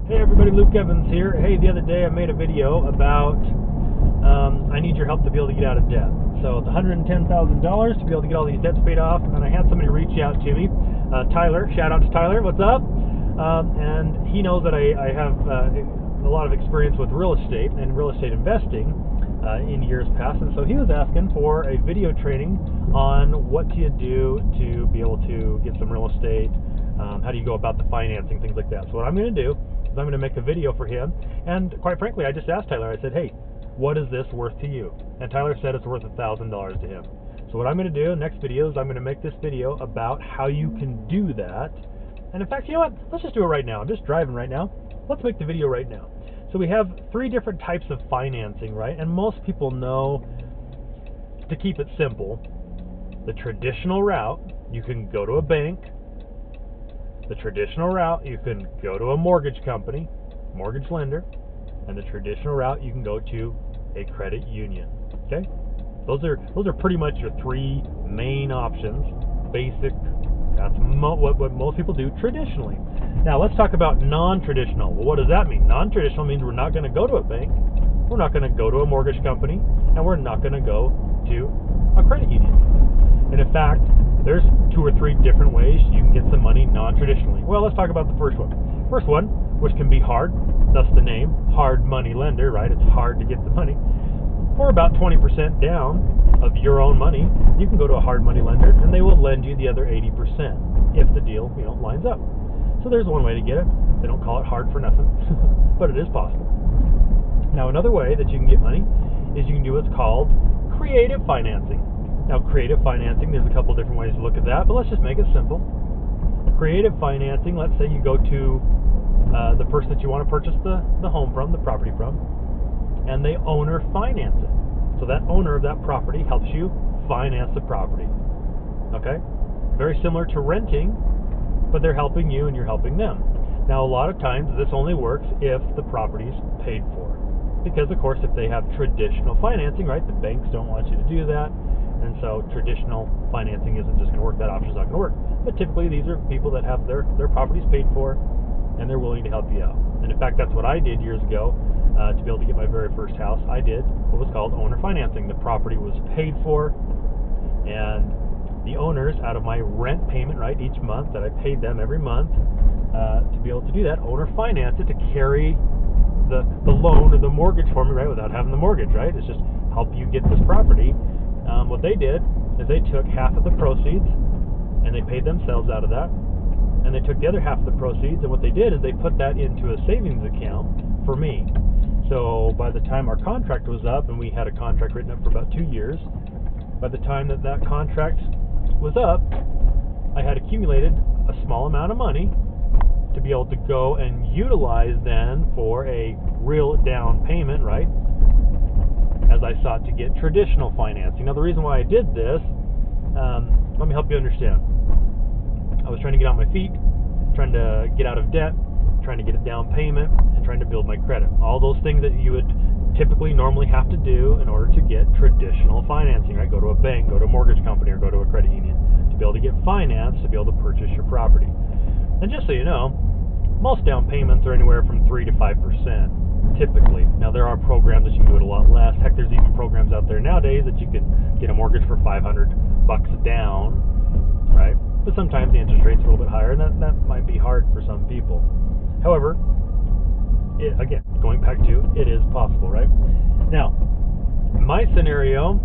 Hey everybody, Luke Evans here. Hey, the other day I made a video about I need your help to be able to get out of debt. So it's $110,000 to be able to get all these debts paid off, and I had somebody reach out to me. Tyler, shout out to Tyler, what's up? And he knows that I have a lot of experience with real estate and real estate investing in years past, and so he was asking for a video training on what do you do to be able to get some real estate, how do you go about the financing, things like that. So what I'm going to do is I'm going to make a video for him, and quite frankly I just asked Tyler, I said, hey, what is this worth to you? And Tyler said it's worth $1,000 to him. So what I'm going to do in the next video is I'm going to make this video about how you can do that. And in fact, you know what? Let's just do it right now. I'm just driving right now. Let's make the video right now. So we have 3 different types of financing, right? And most people know, to keep it simple, the traditional route, you can go to a bank. The traditional route, you can go to a mortgage company, mortgage lender. And the traditional route, you can go to a credit union. Okay? Those are pretty much your 3 main options. Basic. That's what most people do traditionally. Now let's talk about non-traditional. Well, what does that mean? Non-traditional means we're not going to go to a bank, we're not going to go to a mortgage company, and we're not going to go to a credit union. And in fact, there's 2 or 3 different ways you can get some money non-traditionally. Well, let's talk about the first one. First one, which can be hard, thus the name, hard money lender, right? It's hard to get the money. For about 20% down of your own money, you can go to a hard money lender, and they will lend you the other 80% if the deal, lines up. So there's one way to get it. They don't call it hard for nothing, but it is possible. Now, another way that you can get money is you can do what's called creative financing. Now, creative financing, there's a couple different ways to look at that, but let's just make it simple. Creative financing, let's say you go to the person that you want to purchase the home from, the property from, and they owner finance it. So that owner of that property helps you finance the property. Okay? Very similar to renting, but they're helping you and you're helping them. Now, a lot of times this only works if the property's paid for. Because, of course, if they have traditional financing, right, the banks don't want you to do that. And so traditional financing isn't just going to work. That option's not going to work. But typically these are people that have their properties paid for, and they're willing to help you out. And in fact, that's what I did years ago to be able to get my very first house. I did what was called owner financing. The property was paid for, and the owners, out of my rent payment, right, each month that I paid them every month, to be able to do that, owner finance it to carry the loan or the mortgage for me, right, without having the mortgage, right? It's just help you get this property. What they did is they took half of the proceeds and they paid themselves out of that, and they took the other half of the proceeds, and what they did is they put that into a savings account for me. So by the time our contract was up, and we had a contract written up for about 2 years, by the time that contract was up, I had accumulated a small amount of money to be able to go and utilize then for a real down payment, right, as I sought to get traditional financing. Now, the reason why I did this, let me help you understand. I was trying to get on my feet, trying to get out of debt, trying to get a down payment, and trying to build my credit. All those things that you would typically normally have to do in order to get traditional financing, right? Go to a bank, go to a mortgage company, or go to a credit union to be able to get finance to be able to purchase your property. And just so you know, most down payments are anywhere from 3 to 5%, typically. Now, there are programs that you can do it a lot less. Heck, there's even programs out there nowadays that you can get a mortgage for $500 down, right? But sometimes the interest rate's a little bit higher, and that might be hard for some people. However, again, going back to, it is possible, right? Now, my scenario,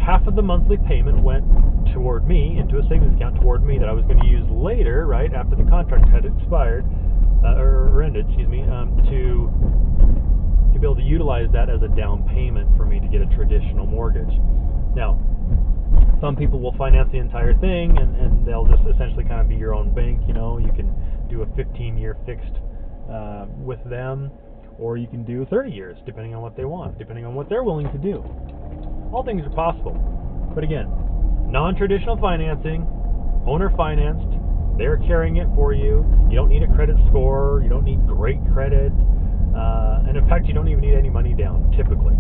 half of the monthly payment went toward me, into a savings account toward me that I was going to use later, right, after the contract had expired, or ended, to be able to utilize that as a down payment for me to get a traditional mortgage. Now, some people will finance the entire thing, and they'll just essentially kind of be your own bank. You can do a 15-year fixed with them, or you can do 30 years, depending on what they want, depending on what they're willing to do. All things are possible. But again, non-traditional financing, owner financed, they're carrying it for you. You don't need a credit score. You don't need great credit. And in fact, you don't even need any money down, typically.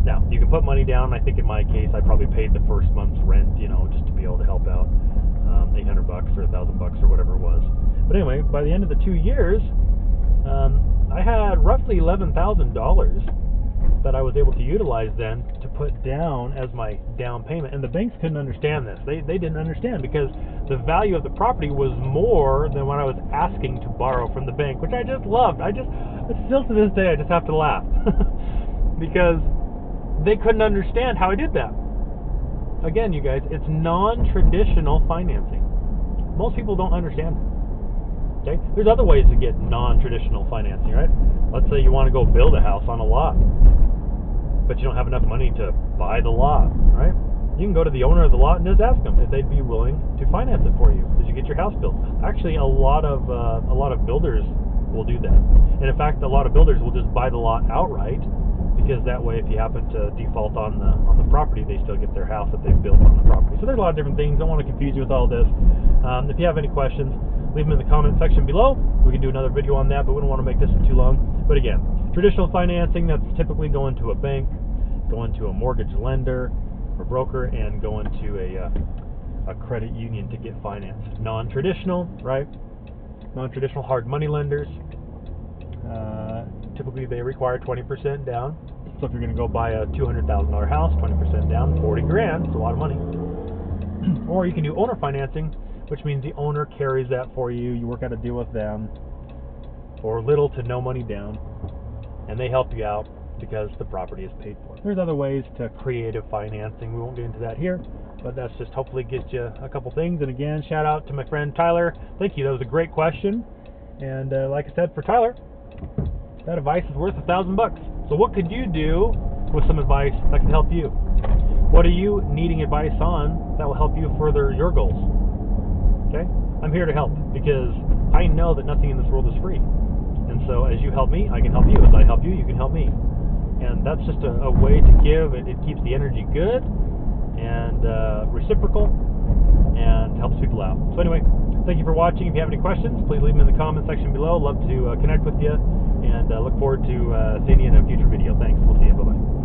Now, you can put money down. I think in my case, I probably paid the first month's rent, just to be able to help out, $800 or $1,000 or whatever it was. But anyway, by the end of the 2 years, roughly $11,000 that I was able to utilize then to put down as my down payment. And the banks couldn't understand this. They didn't understand because the value of the property was more than what I was asking to borrow from the bank, which I just loved. Still to this day, I just have to laugh because they couldn't understand how I did that. Again, you guys, it's non-traditional financing. Most people don't understand it. Okay? There's other ways to get non-traditional financing, right? Let's say you want to go build a house on a lot, but you don't have enough money to buy the lot, right? You can go to the owner of the lot and just ask them if they'd be willing to finance it for you as you get your house built. Actually, a lot of builders will do that. And in fact, a lot of builders will just buy the lot outright, because that way, if you happen to default on the property, they still get their house that they've built on the property. So there's a lot of different things. Don't want to confuse you with all this. If you have any questions, leave them in the comment section below. We can do another video on that, but we don't want to make this one too long. But again, traditional financing, that's typically going to a bank, going to a mortgage lender or broker, and going to a credit union to get financed. Non-traditional, right? Non-traditional hard money lenders. Typically, they require 20% down. So if you're going to go buy a $200,000 house, 20% down, $40,000. It's a lot of money. Or you can do owner financing, which means the owner carries that for you. You work out a deal with them for little to no money down, and they help you out because the property is paid for. There's other ways to creative financing. We won't get into that here, but that's just hopefully get you a couple things. And again, shout out to my friend Tyler. Thank you. That was a great question. And like I said, for Tyler, that advice is worth $1,000. So what could you do with some advice that can help you? What are you needing advice on that will help you further your goals? Okay? I'm here to help because I know that nothing in this world is free. And so as you help me, I can help you. As I help you, you can help me. And that's just a way to give. It keeps the energy good and reciprocal and helps people out. So anyway, thank you for watching. If you have any questions, please leave them in the comment section below. Love to connect with you, and look forward to seeing you in a future video. Thanks. We'll see you. Bye-bye.